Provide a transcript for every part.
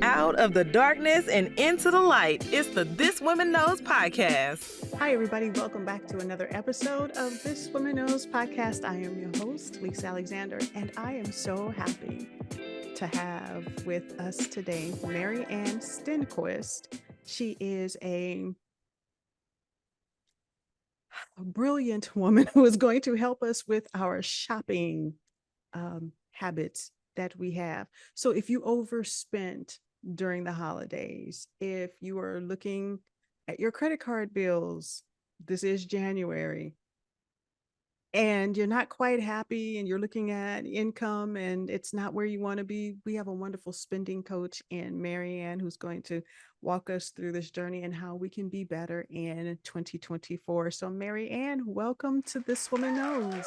Out of the darkness and into the light. It's the This Woman Knows podcast. Hi, everybody. Welcome back to another episode of This Woman Knows podcast. I am your host, Lisa Alexander, and I am so happy to have with us today Mary Ann Stenquest. She is a brilliant woman who is going to help us with our shopping habits that we have. So if you overspent during the holidays, if you are looking at your credit card bills, this is January, and you're not quite happy and you're looking at income and it's not where you want to be, we have a wonderful spending coach in Mary Ann who's going to walk us through this journey and how we can be better in 2024. So Mary Ann, welcome to This Woman Knows.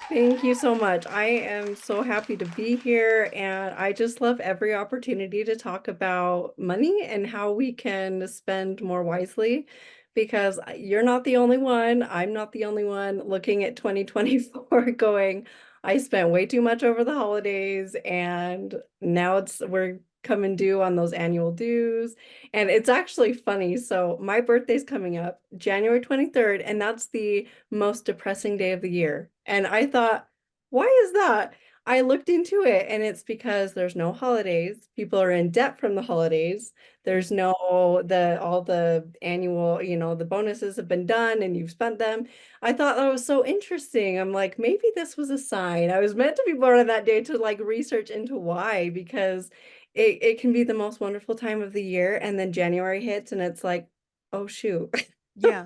Thank you so much. I am so happy to be here, and I just love every opportunity to talk about money and how we can spend more wisely, because you're not the only one. I'm not the only one looking at 2024 going, I spent way too much over the holidays, and now we're coming due on those annual dues. And it's actually funny. So my birthday's coming up January 23rd, and that's the most depressing day of the year. And I thought, why is that? I looked into it, and it's because there's no holidays. People are in debt from the holidays. There's no all the annual, the bonuses have been done and you've spent them. I thought that was so interesting. I'm like, maybe this was a sign. I was meant to be born on that day to like research into why, because it can be the most wonderful time of the year, and then January hits and it's like, oh shoot. Yeah.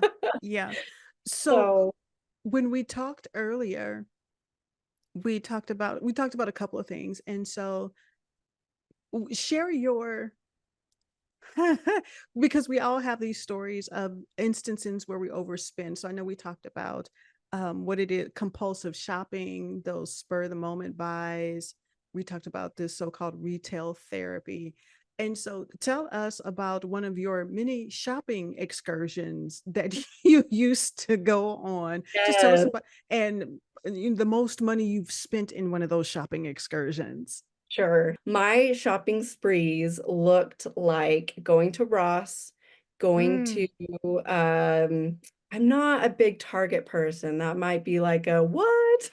So So when we talked earlier, we talked about a couple of things, and so share your because we all have these stories of instances where we overspend. So I know we talked about what it is, compulsive shopping, those spur of the moment buys. We talked about this so-called retail therapy. And so tell us about one of your many shopping excursions that you used to go on. Just tell us yes. about, and the most money you've spent in one of those shopping excursions. Sure. My shopping sprees looked like going to Ross, going to Mm, I'm not a big Target person. That might be like a what?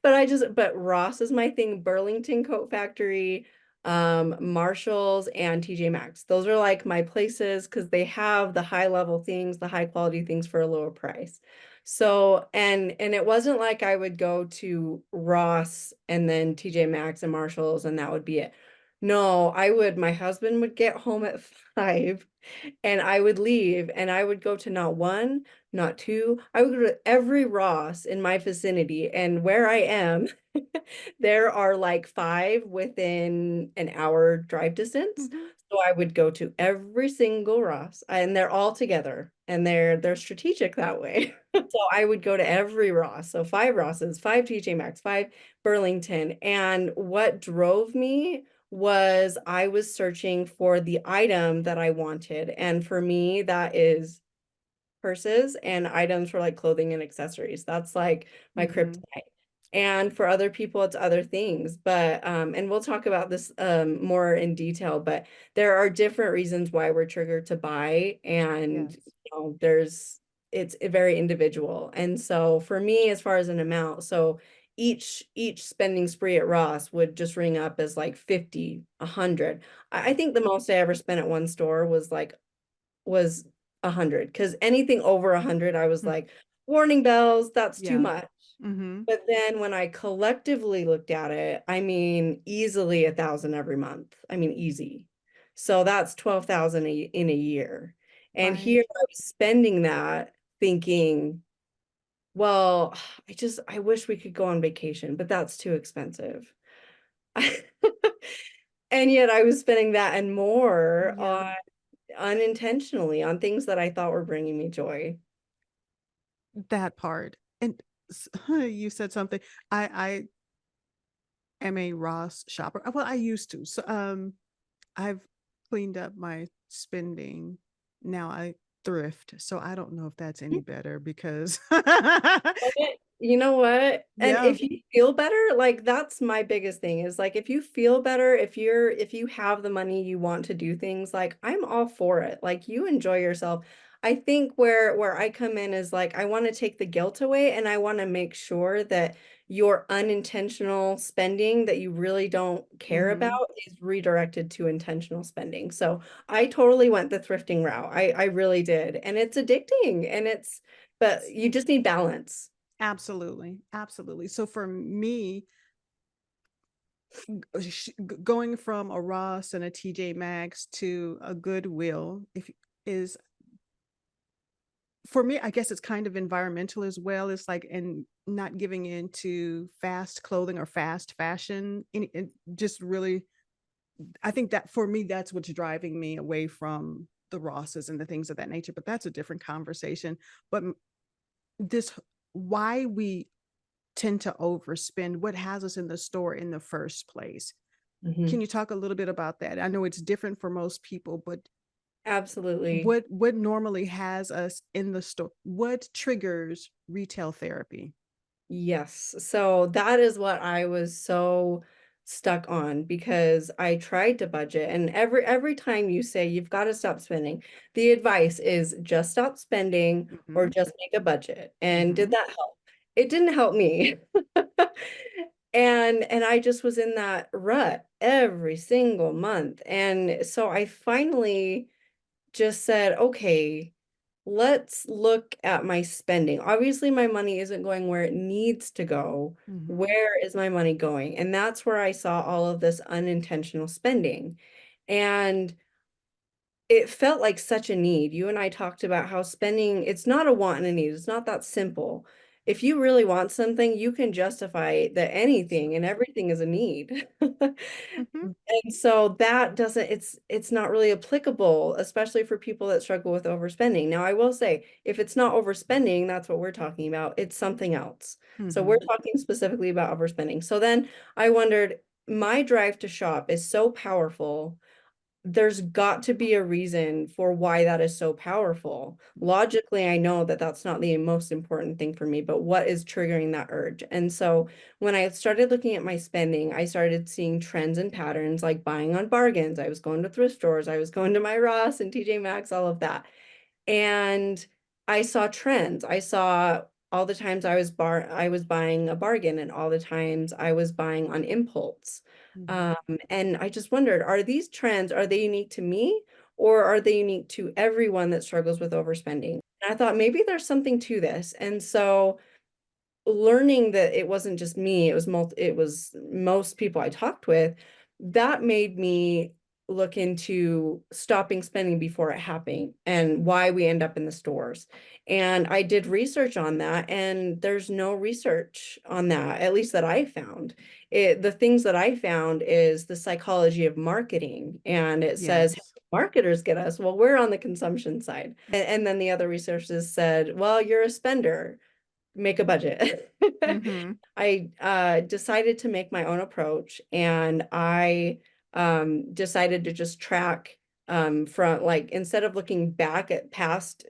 But Ross is my thing, Burlington Coat Factory, Marshalls and TJ Maxx. Those are like my places because they have the high level things, the high quality things for a lower price. So, and it wasn't like I would go to Ross and then TJ Maxx and Marshalls and that would be it. No, my husband would get home at 5 and I would leave and I would go to not one, not two. I would go to every Ross in my vicinity, and where I am, there are like 5 within an hour drive distance. mhm. So I would go to every single Ross, and they're all together, and they're strategic that way. So I would go to every Ross. So 5 Rosses, 5 TJ Maxx, 5 Burlington. And what drove me was I was searching for the item that I wanted. And for me, that is purses and items for like clothing and accessories. That's like my Mhm. kryptonite. And for other people, it's other things. But and we'll talk about this more in detail, but there are different reasons why we're triggered to buy. And Yes. it's very individual. And so for me, as far as an amount, so each spending spree at Ross would just ring up as like 50, 100. I think the most I ever spent at one store was 100, because anything over 100, I was Mm, like, warning bells, that's too yeah. much. Mhm. But then when I collectively looked at it, I mean, easily 1,000 every month. I mean, easy. So that's 12,000 in a year. And Right. here I was spending that thinking, well, I wish we could go on vacation, but that's too expensive. And yet I was spending that and more Yeah. on unintentionally on things that I thought were bringing me joy. That part. And you said something. I am a Ross shopper. Well, I used to. So I've cleaned up my spending. Now I thrift. So I don't know if that's any better because You know what? And Yeah. if you feel better, like that's my biggest thing is like if you feel better, if you have the money you want to do things, like I'm all for it. Like you enjoy yourself. I think where I come in is like I want to take the guilt away and I want to make sure that your unintentional spending that you really don't care Mm-hmm. about is redirected to intentional spending. So I totally went the thrifting route. I really did. And it's addicting and but you just need balance. Absolutely. Absolutely. So for me, going from a Ross and a TJ Maxx to a Goodwill if is for me, I guess it's kind of environmental as well. It's like and not giving into fast clothing or fast fashion. And just really, I think that for me, that's what's driving me away from the Rosses and the things of that nature. But that's a different conversation. But this, why we tend to overspend, what has us in the store in the first place. Can Mhm. you talk a little bit about that? I know it's different for most people, but Absolutely. what normally has us in the store? What triggers retail therapy? Yes. So that is what I was so stuck on because I tried to budget and every time you say you've got to stop spending, the advice is just stop spending or Mm-hmm. just make a budget. And did Mm-hmm. that help? It didn't help me. And I just was in that rut every single month. And so I finally just said, okay, let's look at my spending. Obviously, my money isn't going where it needs to go. Mm-hmm. Where is my money going? And that's where I saw all of this unintentional spending. And it felt like such a need. You and I talked about how spending, it's not a want and a need. It's not that simple. If you really want something, you can justify that anything and everything is a need. Mm-hmm. And so that doesn't, it's not really applicable, especially for people that struggle with overspending. Now, I will say, if it's not overspending, that's what we're talking about. It's something else. So we're Mm-hmm. talking specifically about overspending. So then I wondered, my drive to shop is so powerful, there's got to be a reason for why that is so powerful. Logically, I know that that's not the most important thing for me, but what is triggering that urge? And so when I started looking at my spending, I started seeing trends and patterns like buying on bargains. I was going to thrift stores, I was going to my Ross and TJ Maxx, all of that. And I saw trends. I saw all the times I was buying a bargain and all the times I was buying on impulse. Mm-hmm. And I just wondered, are these trends, are they unique to me or are they unique to everyone that struggles with overspending? And I thought maybe there's something to this. And so learning that it wasn't just me, it was most people I talked with, that made me look into stopping spending before it happening and why we end up in the stores. And I did research on that, and there's no research on that, at least that I found. The things that I found is the psychology of marketing, and it says Yes. marketers get us. Well, we're on the consumption side. And then the other researchers said, well, you're a spender, make a budget. Mm-hmm. I decided to make my own approach and I decided to just track from like instead of looking back at past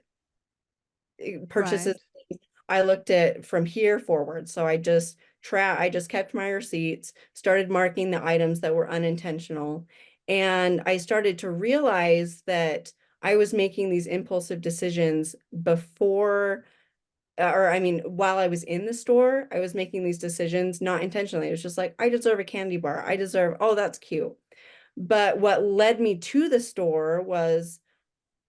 purchases, Right. I looked at from here forward. So I just kept my receipts, started marking the items that were unintentional, and I started to realize that I was making these impulsive decisions before or I mean, while I was in the store, I was making these decisions not intentionally. It was just like, I deserve a candy bar. I deserve, oh, that's cute. But what led me to the store was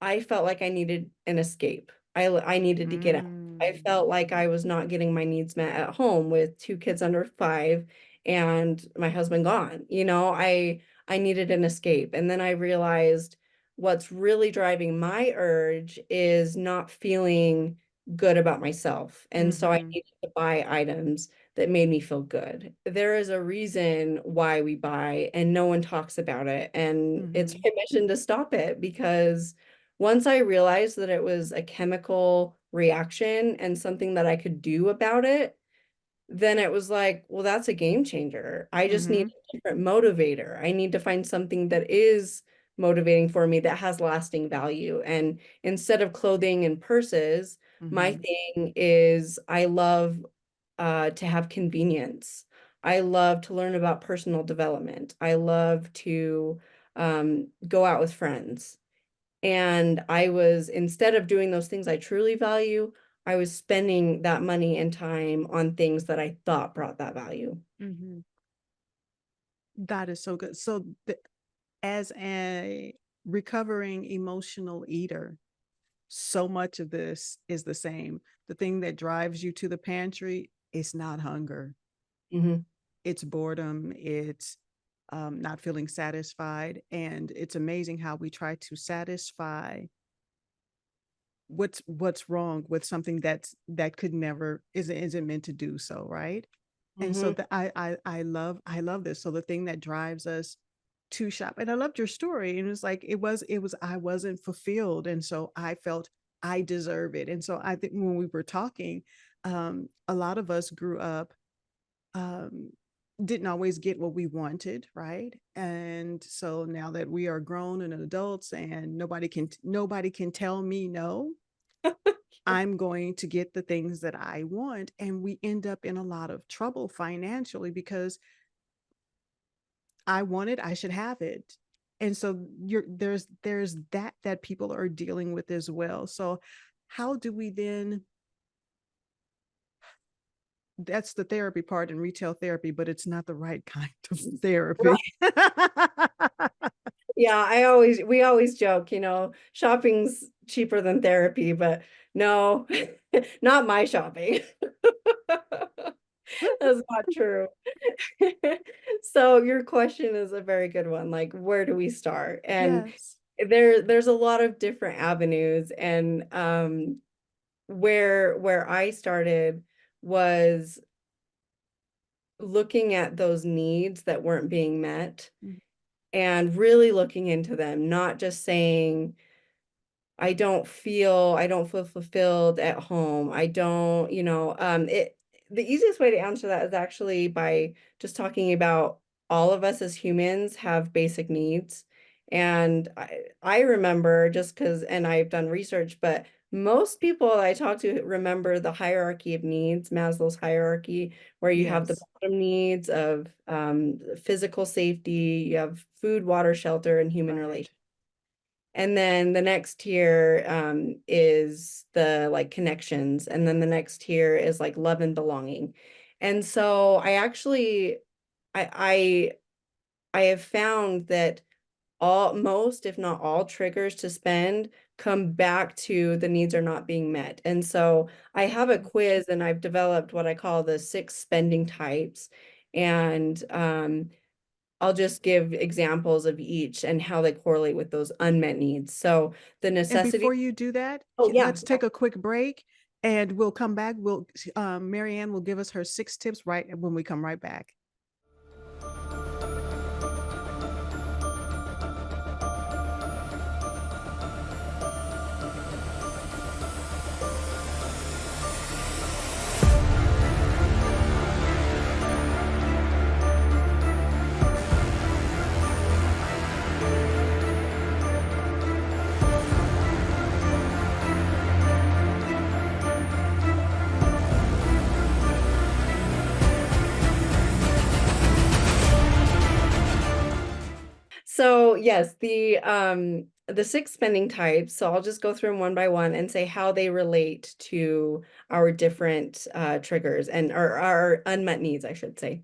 I felt like I needed an escape. I needed to get out. I Mm. felt like I was not getting my needs met at home with two kids under 5 and my husband gone. I needed an escape. And then I realized what's really driving my urge is not feeling good about myself. And so I Mm-hmm. needed to buy items that made me feel good. There is a reason why we buy, and no one talks about it. And it's Mm-hmm. my mission to stop it because once I realized that it was a chemical reaction and something that I could do about it, then it was like, well, that's a game changer. I just need Mm-hmm. a different motivator. I need to find something that is motivating for me that has lasting value. And instead of clothing and purses, my Mm-hmm. thing is I love to have convenience. I love to learn about personal development. I love to go out with friends. And I was, instead of doing those things I truly value, I was spending that money and time on things that I thought brought that value. Mm-hmm. That is so good. So, as a recovering emotional eater, so much of this is the same. The thing that drives you to the pantry is not hunger, Mhm. it's boredom, it's not feeling satisfied. And it's amazing how we try to satisfy what's wrong with something that could never isn't meant to do so, right? And so Mhm. I love this. So the thing that drives us to shop, and I loved your story, and it was like it was I wasn't fulfilled, and so I felt I deserve it. And so I think when we were talking, a lot of us grew up, um didn't always get what we wanted, right? And so now that we are grown and adults, and nobody can tell me no, I'm going to get the things that I want. And we end up in a lot of trouble financially because I want it, I should have it. And so there's that people are dealing with as well. So how do we then, that's the therapy part in retail therapy, but it's not the right kind of therapy. Yeah, we always joke, shopping's cheaper than therapy, but no, not my shopping. That's not true. So your question is a very good one. Like, where do we start? And Yes. there's a lot of different avenues. And where I started was looking at those needs that weren't being met Mhm. and really looking into them, not just saying, I don't feel fulfilled at home. I don't, the easiest way to answer that is actually by just talking about all of us as humans have basic needs. And I remember just because, and I've done research, but most people I talk to remember the hierarchy of needs, Maslow's hierarchy, where you have the Yes. bottom needs of physical safety, you have food, water, shelter, and human Right. relations. And then the next tier is the like connections. And then the next tier is like love and belonging. And so I I have found that most, if not all, triggers to spend come back to the needs are not being met. And so I have a quiz and I've developed what I call the 6 spending types. And I'll just give examples of each and how they correlate with those unmet needs. So the And necessity. before you do that, Oh, yeah. let's take a quick break, and we'll come back. Marianne will give us her 6 tips right when we come right back. So yes, the 6 spending types. So I'll just go through them one by one and say how they relate to our different triggers and our unmet needs, I should say.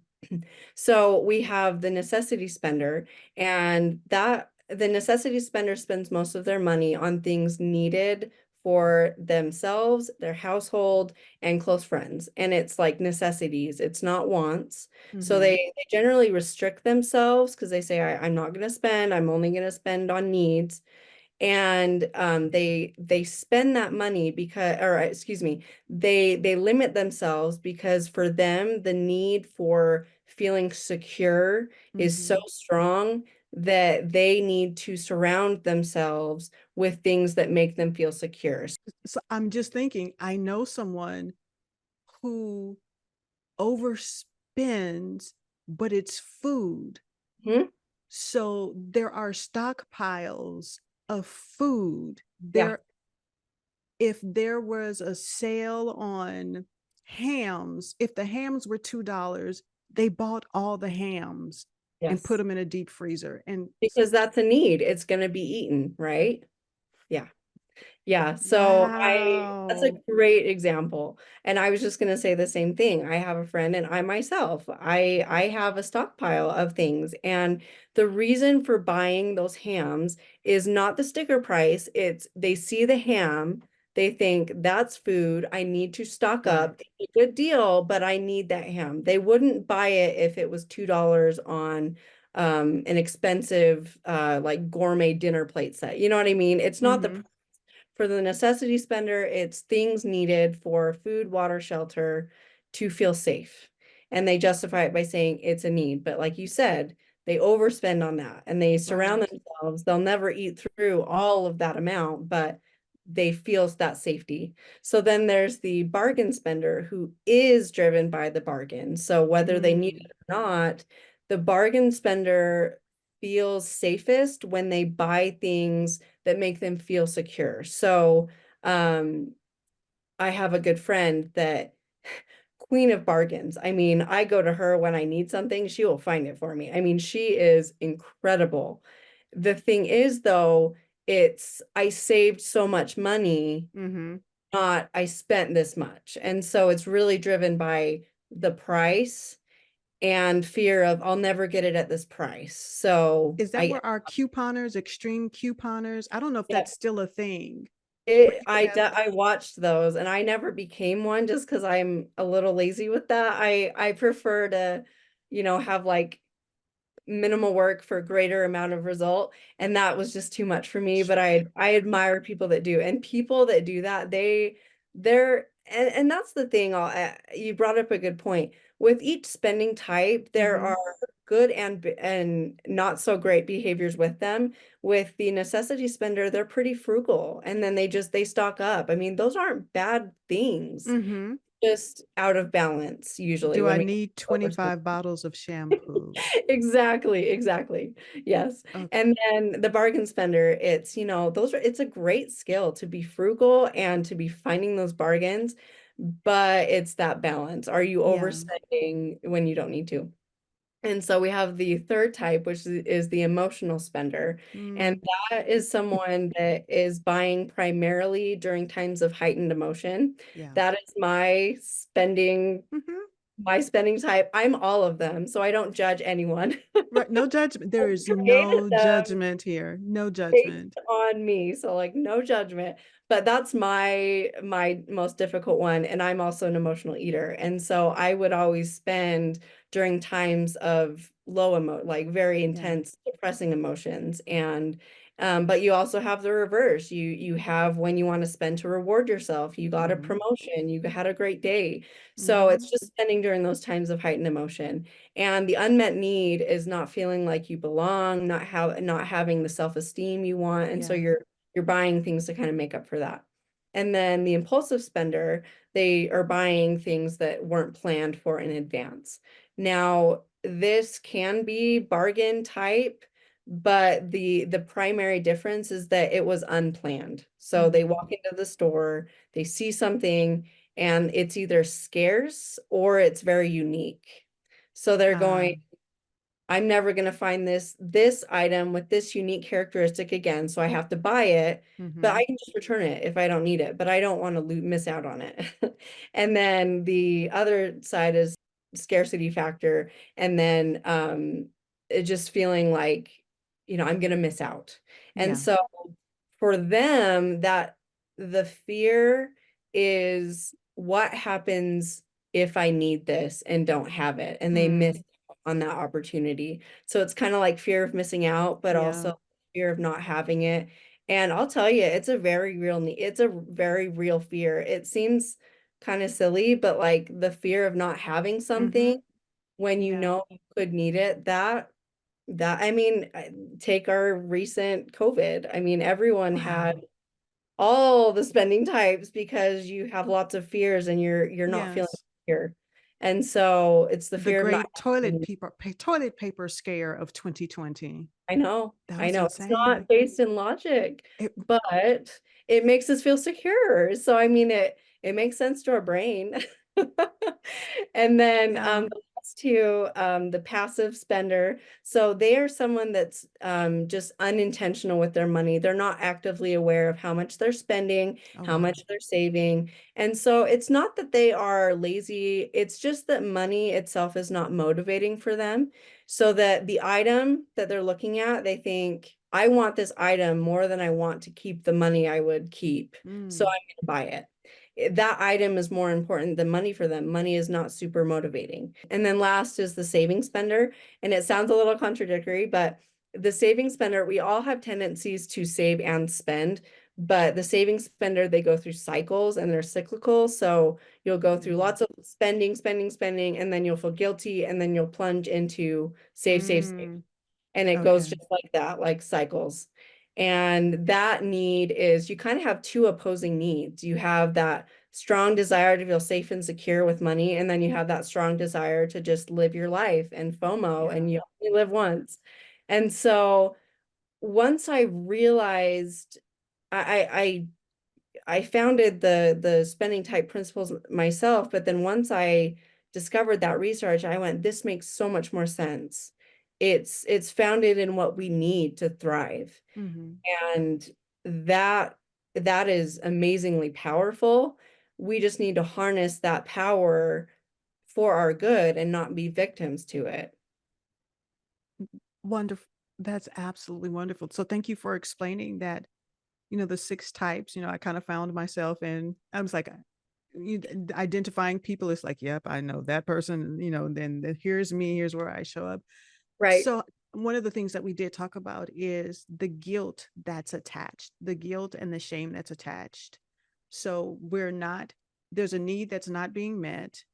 So we have the necessity spender, and that the necessity spender spends most of their money on things needed for themselves, their household, and close friends. And it's like necessities, it's not wants. So Mm-hmm. they generally restrict themselves because they say, I'm not going to spend, I'm only going to spend on needs. And they spend that money because, or excuse me, they limit themselves because for them the need for feeling secure is so Mm-hmm. strong that they need to surround themselves with things that make them feel secure. So I'm just thinking, I know someone who overspends, but it's food. Mhm. So there are stockpiles of food. Yeah. If there was a sale on hams. If the hams were $2, they bought all the hams and put Yes. them in a deep freezer. And Because that's a need. It's going to be eaten, right? Yeah. Yeah, so that's a wow. great example. And I was just going to say the same thing. I have a friend and I myself, I have a stockpile of things. And the reason for buying those hams is not the sticker price. It's they see the ham, they think that's food. I need to stock Right. up. It's a good deal, but I need that ham. They wouldn't buy it if it was $2 on an expensive like gourmet dinner plate set. You know what I mean? It's not the Mm-hmm. for the necessity spender, it's things needed for food, water, shelter to feel safe. And they justify it by saying it's a need. But like you said, they overspend on that and they surround Right. themselves. They'll never eat through all of that amount, but they feel that safety. So then there's the bargain spender who is driven by the bargain. So whether they need Mm. it or not, the bargain spender feels safest when they buy things that make them feel secure. So, um, I have a good friend that queen of bargains. I mean, I go to her when I need something, she will find it for me. I mean, she is incredible. The thing is, though, it's I saved so much money, Mm-hmm. not I spent this much. And so it's really driven by the price and fear of I'll never get it at this price. So Is that where our couponers, extreme couponers? I don't know if yeah, that's still a thing where you could have. I watched those and I never became one just because I'm a little lazy with that. I prefer to, have like minimal work for a greater amount of result. And that was just too much for me. But I admire people that do. And people that do that, and that's the thing. You brought up a good point. With each spending type, there Mm-hmm. are good and not so great behaviors with them. With the necessity spender, they're pretty frugal. And then they stock up. I mean, those aren't bad things, Mm-hmm. just out of balance usually Do when I we need overspend. 25 bottles of shampoo? Exactly, exactly. Yes. Okay. And then the bargain spender, it's a great skill to be frugal and to be finding those bargains, but it's that balance. Are you Yeah. overspending when you don't need to? And so we have the third type, which is the emotional spender. And Mm, that is someone that is buying primarily during times of heightened emotion. yeah. That is Mm-hmm. my spending type. I'm all of them, so I don't judge anyone. Right. No judgment. There is Created no them judgment here. No based judgment. on me, so like no judgment. But that's my most difficult one, and I'm also an emotional eater, and so I would always spend during times of like very Yeah. intense depressing emotions. And but you also have the reverse. You have when you want to spend to reward yourself. You got a Mm-hmm. promotion, you had a great day. So Mm-hmm. it's just spending during those times of heightened emotion. And the unmet need is not feeling like you belong, not having the self-esteem you want. And so Yeah. you're buying things to kind of make up for that. And then the impulsive spender, they are buying things that weren't planned for in advance. Now, this can be bargain type, but the primary difference is that it was unplanned. So they Mm-hmm. walk into the store, they see something, and it's either scarce or it's very unique. So they're going, I'm never going to find this item with this unique characteristic again, so I have to buy it, but Mm-hmm. I can just return it if I don't need it, but I don't want to miss out on it. And then the other side is scarcity factor, and then it just feeling like, I'm going to miss out. And Yeah. so for them, that the fear is what happens if I need this and don't have it, and they miss Mm. on that opportunity. So it's kind of like fear of missing out, but Yeah. also fear of not having it. And I'll tell you, it's a very real need. It's a very real fear. It seems kind of silly, but like the fear of not having Mm-hmm. something when you Yeah. know you could need it, I mean, take our recent COVID. I mean, everyone had Wow. all the spending types because you have lots of fears and you're not feeling Yes. secure. And so it's the The fear of not great toilet having. paper toilet paper scare of 2020. I know, That I was know. It's not insane. based in logic, It, but it makes us feel secure. So I mean it makes sense to our brain. And then Yeah. the last two, the passive spender. So they are someone that's just unintentional with their money. They're not actively aware of how much they're spending, Oh, how wow. much they're saving. And so it's not that they are lazy, it's just that money itself is not motivating for them. So that the item that they're looking at, they think, I want this item more than I want to keep the money I would keep. So Mm. I'm going to buy it. That item is more important than money for them. Money is not super motivating. And then last is the saving spender. And it sounds a little contradictory, but the saving spender, we all have tendencies to save and spend. But the saving spender, they go through cycles and they're cyclical. So you'll go through Mm. lots of spending, spending, spending, and then you'll feel guilty, and then you'll plunge into save, save, save. Mm. And it goes Okay. just like that, like cycles. And that need is, you kind of have two opposing needs. You have that strong desire to feel safe and secure with money, and then you have that strong desire to just live your life and FOMO, Yeah. and you only live once. And so once I realized, I founded the spending type principles myself, but then once I discovered that research, I went, this makes so much more sense. It's founded in what we need to thrive. Hmm. And that that is amazingly powerful. We just need to harness that power for our good and not be victims to it. Wonderful. That's absolutely wonderful. So thank you for explaining that, the six types. I kind of found myself in, I was like, identifying people is like, yep, I know that person, then here's me, here's where I show up. Right. So one of the things that we did talk about is the guilt that's attached, the guilt and the shame that's attached. So there's a need that's not being met,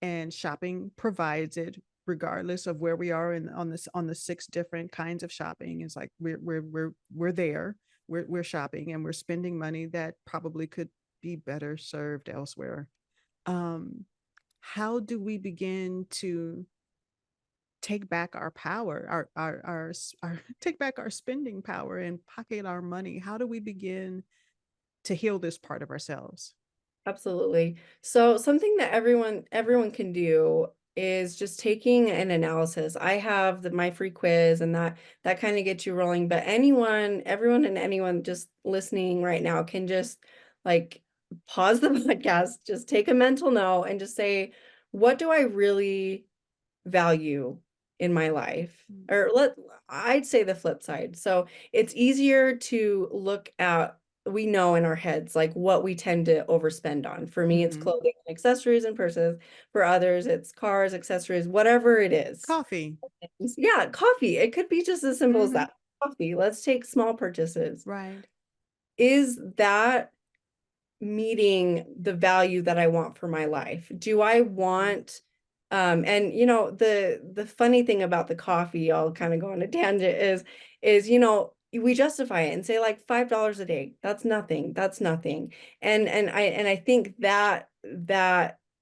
and shopping provides it regardless of where we are on the six different kinds of shopping. It's like we're there, we're shopping and we're spending money that probably could be better served elsewhere. um how do we begin to take back our power, our take back our spending power and pocket our money? How do we begin to heal this part of ourselves? Absolutely. So something that everyone can do is just taking an analysis. I have my free quiz, and that kind of gets you rolling, but everyone and anyone just listening right now can just like pause the podcast, just take a mental note and just say, what do I really value in my life? Mm. Or I'd say the flip side. So it's easier to look at, we know in our heads like what we tend to overspend on. For me, it's Mm-hmm. clothing and accessories and purses. For others, it's cars, accessories, whatever it is. Coffee. Yeah, coffee. It could be just as simple as Mm-hmm. that. Coffee. Let's take small purchases. Right. Is that meeting the value that I want for my life? Do I want and the funny thing about the coffee, I'll kind of go on a tangent, is we justify it and say like $5 a day. That's nothing. That's nothing. And I think that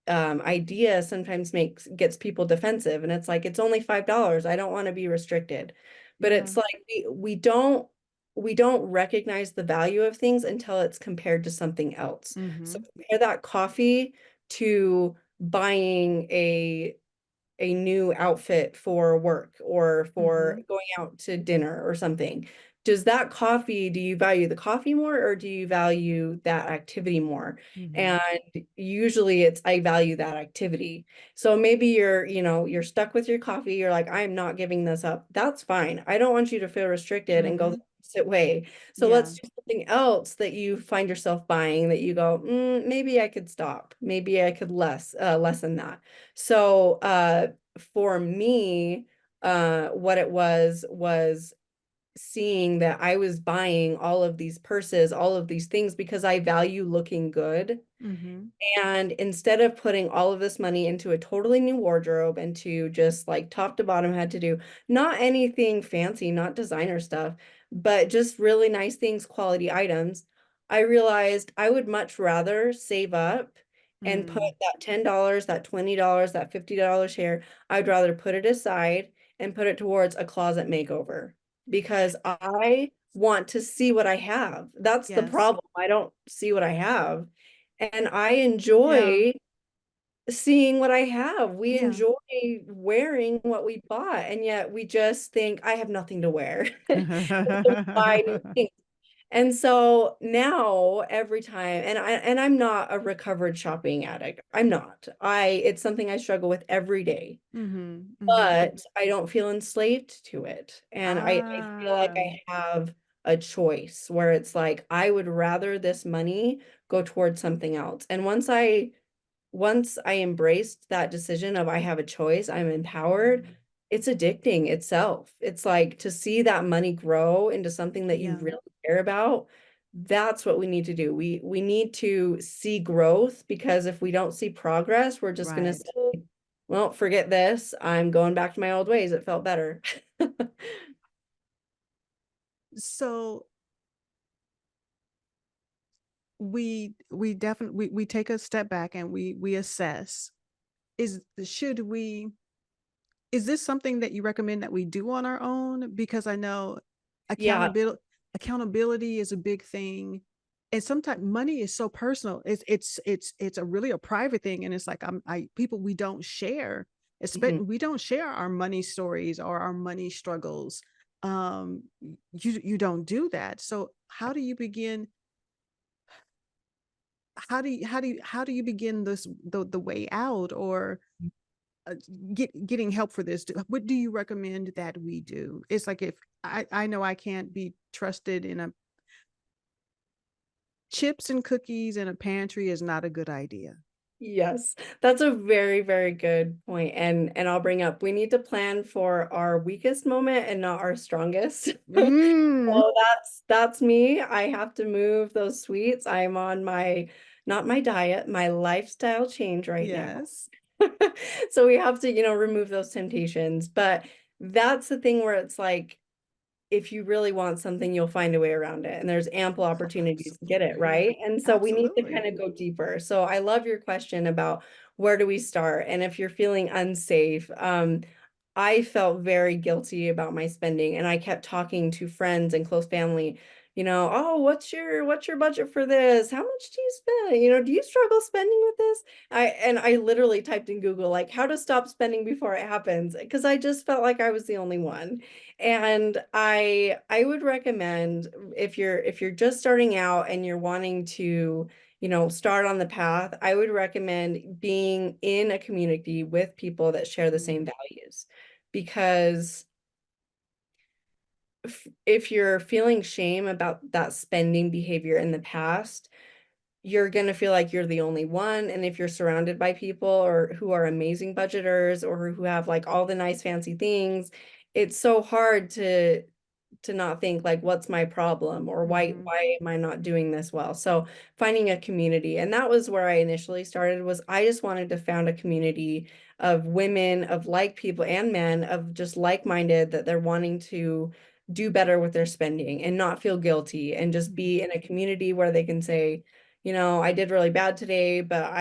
idea sometimes gets people defensive, and it's like, it's only $5. I don't want to be restricted. But Yeah. it's like we don't recognize the value of things until it's compared to something else. So Mm-hmm. compare that coffee to buying a new outfit for work or for Mm-hmm. going out to dinner or something. Do you value the coffee more, or do you value that activity more? Mm-hmm. And usually it's, I value that activity. So maybe you're stuck with your coffee. You're like, I'm not giving this up. That's fine. I don't want you to feel restricted and go Mm-hmm. the opposite way. So Yeah. let's do something else that you find yourself buying that you go, maybe I could stop. Maybe I could lessen that. So for me, what it was seeing that I was buying all of these purses, all of these things because I value looking good. Mm-hmm. And instead of putting all of this money into a totally new wardrobe and to just like top to bottom had to do, not anything fancy, not designer stuff, but just really nice things, quality items, I realized I would much rather save up and put Mm. that $10, that $20, that $50 share. I'd rather put it aside and put it towards a closet makeover because I want to see what I have. That's the Yes. problem. I don't see what I have. And I Yeah. enjoy seeing what I have. We Yeah. enjoy wearing what we bought, and yet we just think I have nothing to wear. So we buy new things. And so now every time, and I'm not a recovered shopping addict. I'm not. It's something I struggle with every day, Mm-hmm. Mm-hmm. but I don't feel enslaved to it. And I feel like Ah, I have a choice where it's like I would rather this money go towards something else. And once I embraced that decision of I have a choice, I'm empowered, it's addicting itself. It's like to see that money grow into something that you yeah, really care about. That's what we need to do. We need to see growth, because if we don't see progress, we're just going to right. say, well, forget this. I'm going back to my old ways. It felt better. So we definitely we take a step back and we assess. Should we is this something that you recommend that we do on our own? Because I know Yeah. accountability is a big thing. And sometimes money is so personal. It's a really a private thing. And it's like I people we don't share, Mhm. especially we don't share our money stories or our money struggles. Um you don't do that. So how do you begin this the way out or uh, getting help for this? What do you recommend that we do? It's like if I know I can't be trusted in a chips and cookies in a pantry is not a good idea. Yes, that's a very, very good point. And I'll bring up, we need to plan for our weakest moment and not our strongest. Mm, So that's me. I have to move those sweets. I'm on my, not my diet, my lifestyle change right now. yes. So we have to, remove those temptations. But that's the thing where it's like, if you really want something, you'll find a way around it. And there's ample Oh, opportunities to get it, absolutely. right? And so we need to Absolutely. kind of go deeper. So I love your question about where do we start? And if you're feeling unsafe, I felt very guilty about my spending, and I kept talking to friends and close family, oh, what's your budget for this? How much do you spend? Do you struggle spending with this? I literally typed in Google like how to stop spending before it happens, because I just felt like I was the only one. And I would recommend, if you're just starting out and you're wanting to, start on the path, I would recommend being in a community with people that share the same Mm, values. Because if you're feeling shame about that spending behavior in the past, you're going to feel like you're the only one. And if you're surrounded by people or who are amazing budgeters or who have like all the nice fancy things, it's so hard to not think like what's my problem, or why mm-hmm. why am I not doing this well. So finding a community, and that was where I initially started, was I just wanted to found a community of women, of like people, and men of just like-minded, that they're wanting to do better with their spending and not feel guilty, and just be in a community where they can say, I did really bad today, but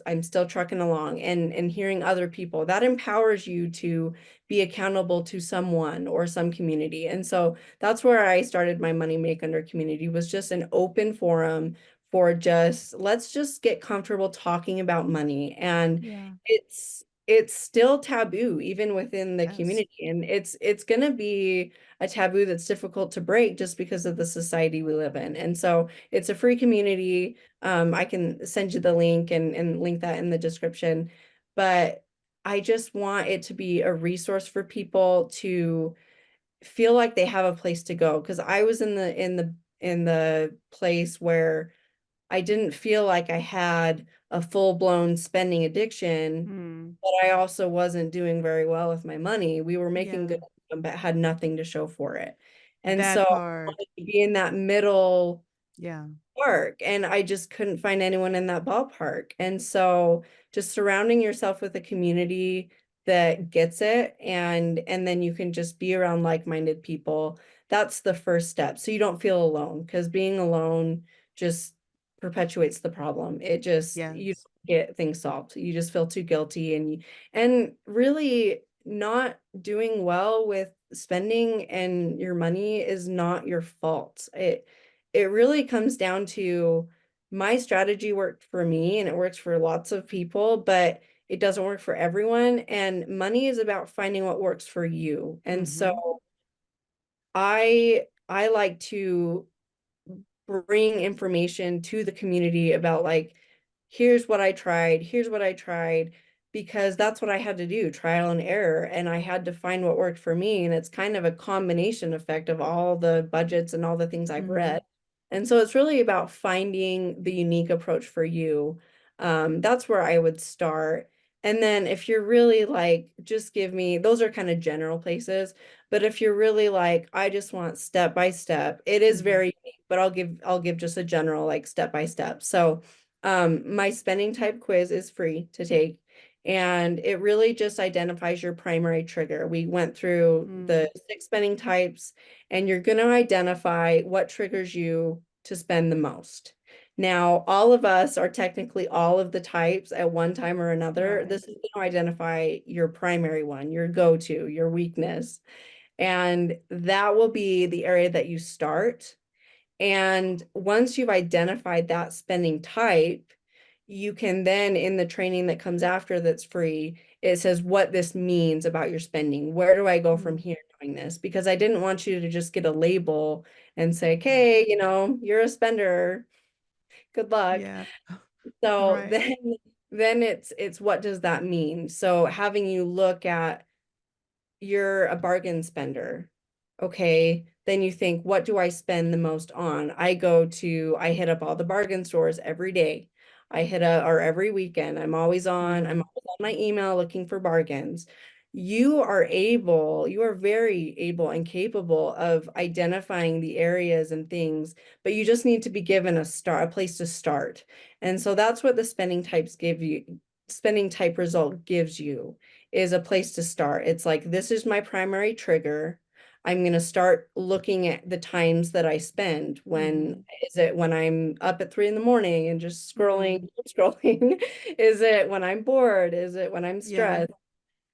I'm still trucking along. And hearing other people, that empowers you to be accountable to someone or some community. And so that's where I started my Money Make Under community, was just an open forum for just, let's just get comfortable talking about money. And Yeah. it's still taboo even within the Yes. community. And it's gonna be a taboo that's difficult to break just because of the society we live in. And so it's a free community. I can send you the link and link that in the description. But I just want it to be a resource for people to feel like they have a place to go. Because I was in the place where I didn't feel like I had a full-blown spending addiction, Mm, but I also wasn't doing very well with my money. We were making yeah. good income, but had nothing to show for it. And so That I part. wanted to be in that middle Yeah. park, and I just couldn't find anyone in that ballpark. And so just surrounding yourself with a community that gets it, and then you can just be around like-minded people. That's the first step. So you don't feel alone, because being alone just perpetuates the problem. You Yes. don't get things solved. You just feel too guilty, and really not doing well with spending and your money is not your fault. It really comes down to, my strategy worked for me and it works for lots of people, but it doesn't work for everyone. And money is about finding what works for you. And Mm-hmm. so I like to bring information to the community about like, here's what I tried, because that's what I had to do, trial and error, and I had to find what worked for me. And it's kind of a combination effect of all the budgets and all the things I've Mm-hmm. read. And so it's really about finding the unique approach for you. That's where I would start. And then if you're really like, just give me, those are kind of general places. But if you're really like, I just want step by step, it is Mm-hmm. very unique, but I'll give just a general like step by step. So my spending type quiz is free to take. And it really just identifies your primary trigger. We went through Mm. the 6 spending types, and you're going to identify what triggers you to spend the most. Now, all of us are technically all of the types at one time or another. Right. This is going to identify your primary one, your go-to, your weakness. And that will be the area that you start. And once you've identified that spending type, you can then, in the training that comes after that's free, it says what this means about your spending. Where do I go from Mm. here doing this? Because I didn't want you to just get a label and say, Mm. okay, you're a spender. Good luck. Yeah. So Right. then it's what does that mean? So having you look at, you're a bargain spender. Okay, then you think, what do I spend the most on? I hit up all the bargain stores every day. Or every weekend. I'm Mm. always on my email looking for bargains. You are very able and capable of identifying the areas and things, but you just need to be given a place to start. And so that's what the spending type result gives you, is a place to start. It's like, this is my primary trigger. I'm going to start looking at the times that I spend. Mm-hmm. Is it when I'm up at 3 in the morning and just Mm. scrolling? Is it when I'm bored? Is it when I'm Yeah. stressed?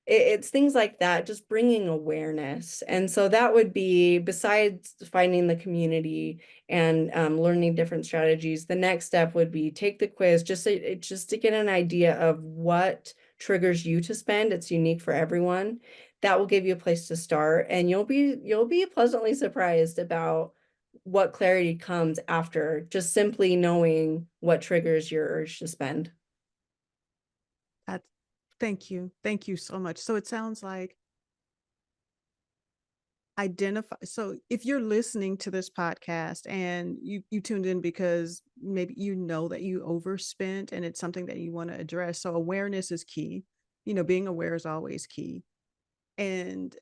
It's things like that, just bringing awareness. And so that would be, besides finding the community and learning different strategies, the next step would be take the quiz, just to get an idea of what triggers you to spend. It's unique for everyone. That will give you a place to start, and you'll be pleasantly surprised about what clarity comes after just simply knowing what triggers your urge to spend. That's, thank you. Thank you so much. So it sounds like identify. So if you're listening to this podcast and you tuned in because maybe you know that you overspent and it's something that you want to address. So awareness is key. Being aware is always key. And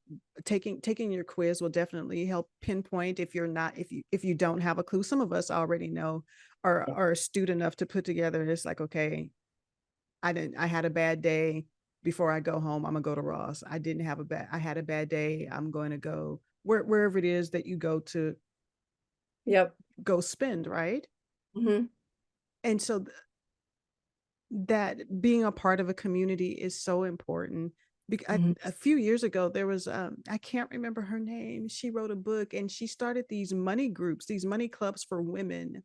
taking your quiz will definitely help pinpoint if you don't have a clue. Some of us already know, or are astute enough to put together. It's like, okay, I had a bad day. Before I go home, I'm gonna go to Ross. I had a bad day. I'm going to go wherever it is that you go to Yep. go spend, right? Hmm. And so that being a part of a community is so important. Hmm. A few years ago, there was I can't remember her name. She wrote a book and she started these money groups, these money clubs for women,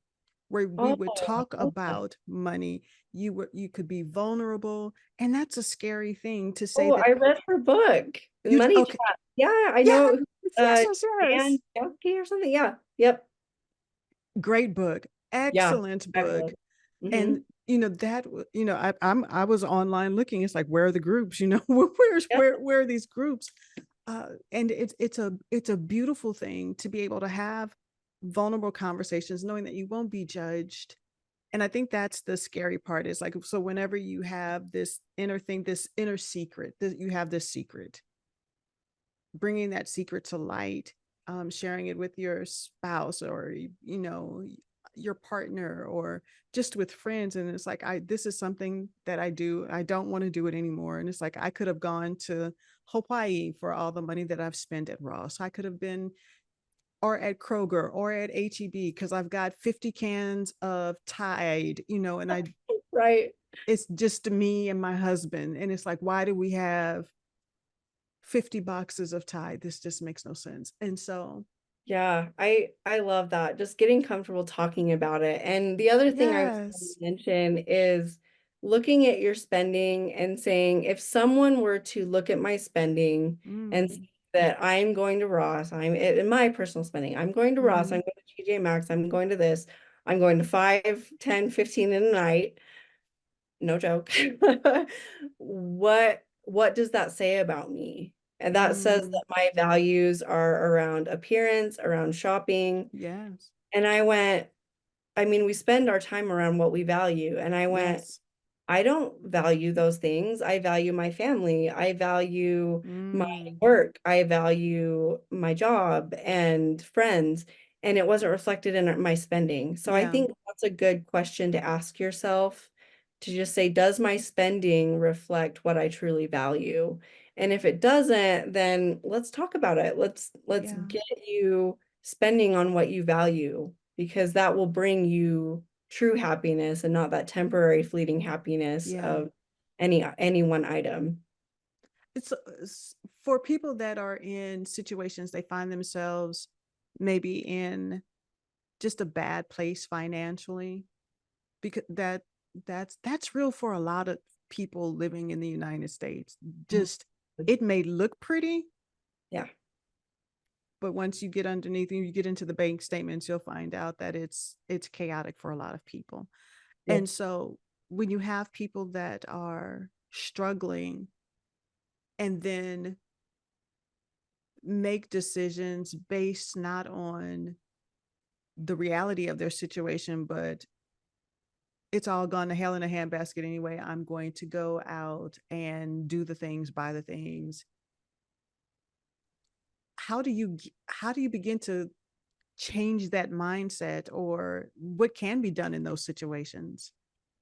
where we Oh, would I talk love that. about money. You could be vulnerable, and that's a scary thing to say Oh, that I read her book, Money okay. Chat. Yeah, I Yeah, know. yes, Uh, yes, yes. Ann Stenquest or something. Yeah. Yep. Great book, Yeah. excellent book. Fabulous. Hmm. And I was online looking. It's like, where are the groups? Where's Yeah. where are these groups? And it's a beautiful thing to be able to have vulnerable conversations, knowing that you won't be judged. And I think that's the scary part, is like, so whenever you have this inner thing, this inner secret, that you have this secret, bringing that secret to light, sharing it with your spouse, or your partner, or just with friends. And it's like, this is something that I do. I don't want to do it anymore. And it's like, I could have gone to Hawaii for all the money that I've spent at Ross. I could have been, or at Kroger, or at HEB, because I've got 50 cans of Tide, and Right. it's just me and my husband. And it's like, why do we have 50 boxes of Tide? This just makes no sense. And so, Yeah, I love that. Just getting comfortable talking about it. And the other thing I was going to yes. mention is looking at your spending and saying, if someone were to look at my spending and Mm. see that I'm going to Ross, I'm in my personal spending, I'm going to Ross, Mm-hmm. I'm going to TJ Maxx, I'm going to this, I'm going to 5, 10, 15 in a night. No joke. What does that say about me? And that says Mm. that my values are around appearance, around shopping. Yes. And I went, I mean, we spend our time around what we value. And I went, Yes. I don't value those things. I value my family. I value my Mm. work. I value my job and friends. And it wasn't reflected in my spending. So I Yeah. think that's a good question to ask yourself, to just say, does my spending reflect what I truly value? And if it doesn't, then let's talk about it. Let's Yeah. get you spending on what you value, because that will bring you true happiness and not that temporary fleeting happiness Yeah. of any one item. It's for people that are in situations they find themselves maybe in just a bad place financially, because that's real for a lot of people living in the United States. Mhm. Just it may look pretty, Yeah, but once you get underneath and you get into the bank statements, you'll find out that it's chaotic for a lot of people. yeah, And so when you have people that are struggling and then make decisions based not on the reality of their situation, but it's all gone to hell in a handbasket anyway. I'm going to go out and do the things, buy the things. How do you begin to change that mindset, or what can be done in those situations?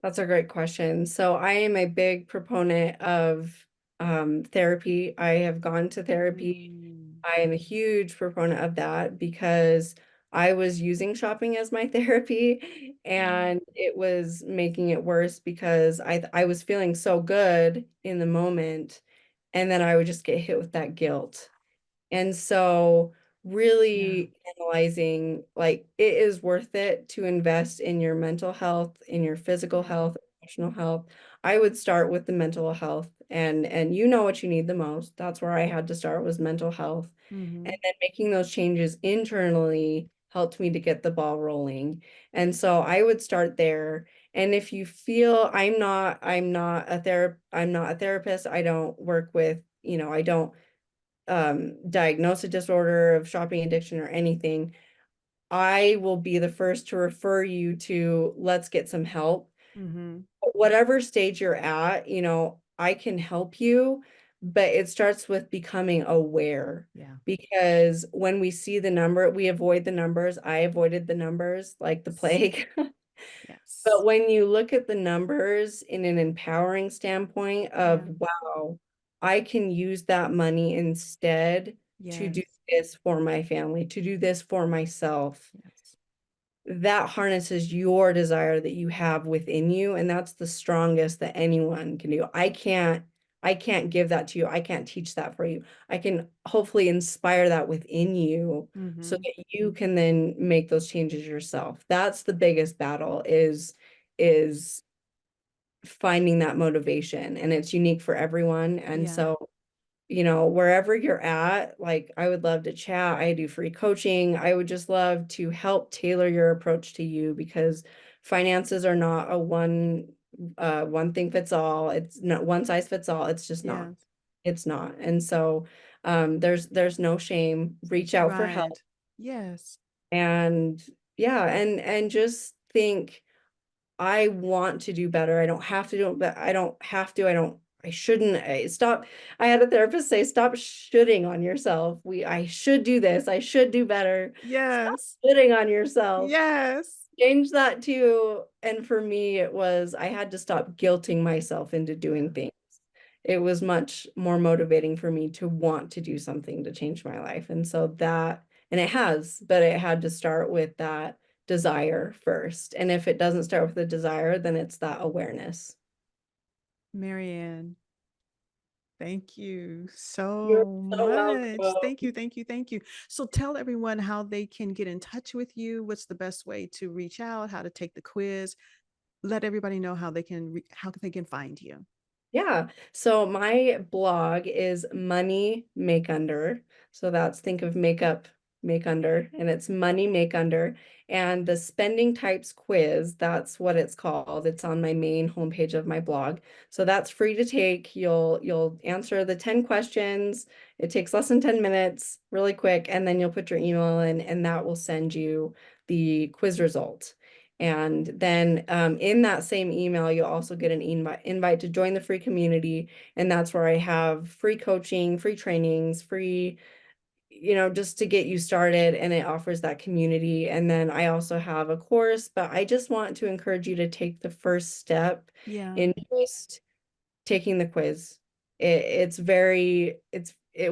that's a great question. So I am a big proponent of therapy. I have gone to therapy. Mm, I am a huge proponent of that because I was using shopping as my therapy, mm, and it was making it worse because I was feeling so good in the moment, and then I would just get hit with that guilt. And so yeah. really analyzing, like, it is worth it to invest in your mental health, in your physical Yeah. health, emotional health. I would start with the mental health, and you know what you need the most. That's where I had to start, was mental health. And Mm-hmm. then making those changes internally helped me to get the ball rolling. And so I would start there. And if you feel, I'm not a therapist. I don't work with, I don't diagnose a disorder of shopping addiction or anything. I will be the first to refer you to, let's get some help. Mm-hmm. Whatever stage you're at, I can help you, but it starts with becoming aware. Yeah. Because when we see the number, we avoid the numbers. I avoided the numbers like the plague. Yes. But when you look at the numbers in an empowering standpoint of, Yeah. wow, I can use that money instead to Yes. do this for my family, to do this for myself, Yes. that harnesses your desire that you have within you. And that's the strongest that anyone can do. I can't give that to you. I can't teach that for you. I can hopefully inspire that within you so Mm-hmm. that you can then make those changes yourself. That's the biggest battle, is finding that motivation, and it's unique for everyone. And Yeah. so, wherever you're at, like, I would love to chat. I do free coaching. I would just love to help tailor your approach to you, because finances are not a one thing fits all. It's not one size fits all. It's just not. Yes. It's not. And so there's no shame. Reach out for help. Right. Yes. And yeah, and just think, I want to do better. I don't have to do it, but I don't have to. I shouldn't. Stop. I had a therapist say, stop shooting on yourself. I should do this. I should do better. Stop Yes. shitting on yourself. Yes. Change that too. And for me, it was, I had to stop guilting myself into Yeah. doing things. It was much more motivating for me to want to do something to change my life. And so and it has, but it had to start with that desire first. And if it doesn't start with the desire, then it's that awareness. Marianne, thank you You're so so much. welcome. Thank you. Thank you. Thank you. So tell everyone how they can get in touch with you. What's the best way to reach out, how to take the quiz? let everybody know how they can find you. Yeah. So my blog is Money Make Under. So that's think of makeup make under, and it's Money Make Under. And the spending types quiz, that's what it's called. It's on my main homepage of my blog. So that's free to take. You'll answer the 10 questions. It takes less than 10 minutes, really quick, and then you'll put your email in, and that will send you the quiz result. And then in that same email, you'll also get an invite to join the free community. And that's where I have free coaching, free trainings, free, just to get you started. And it offers that community. And then I also have a course, but I just want to encourage you to take the first step Yeah. in just taking the quiz. It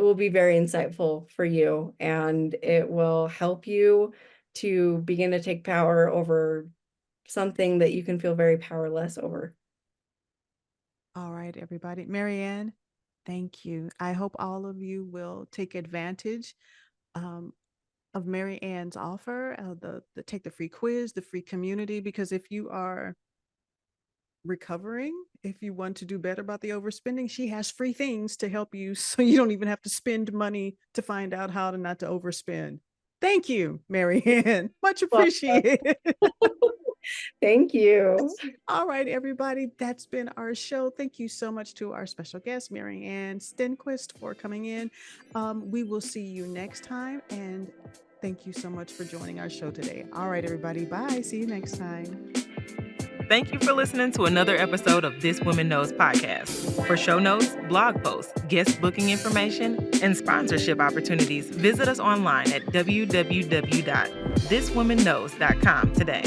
will be very insightful for you, and it will help you to begin to take power over something that you can feel very powerless over. All right, everybody. Mary Ann, thank you. I hope all of you will take advantage of Mary Ann's offer, take the free quiz, the free community, because if you are recovering, if you want to do better about the overspending, she has free things to help you so you don't even have to spend money to find out how to not to overspend. Thank you, Mary Ann. Much appreciated. Thank you. All right, everybody, that's been our show. Thank you so much to our special guest, Mary Ann Stenquest, for coming in. We will see you next time, and thank you so much for joining our show today. All right, everybody, bye. See you next time. Thank you for listening to another episode of This Woman Knows podcast. For show notes, blog posts, guest booking information, and sponsorship opportunities, visit us online at www.thiswomanknows.com today.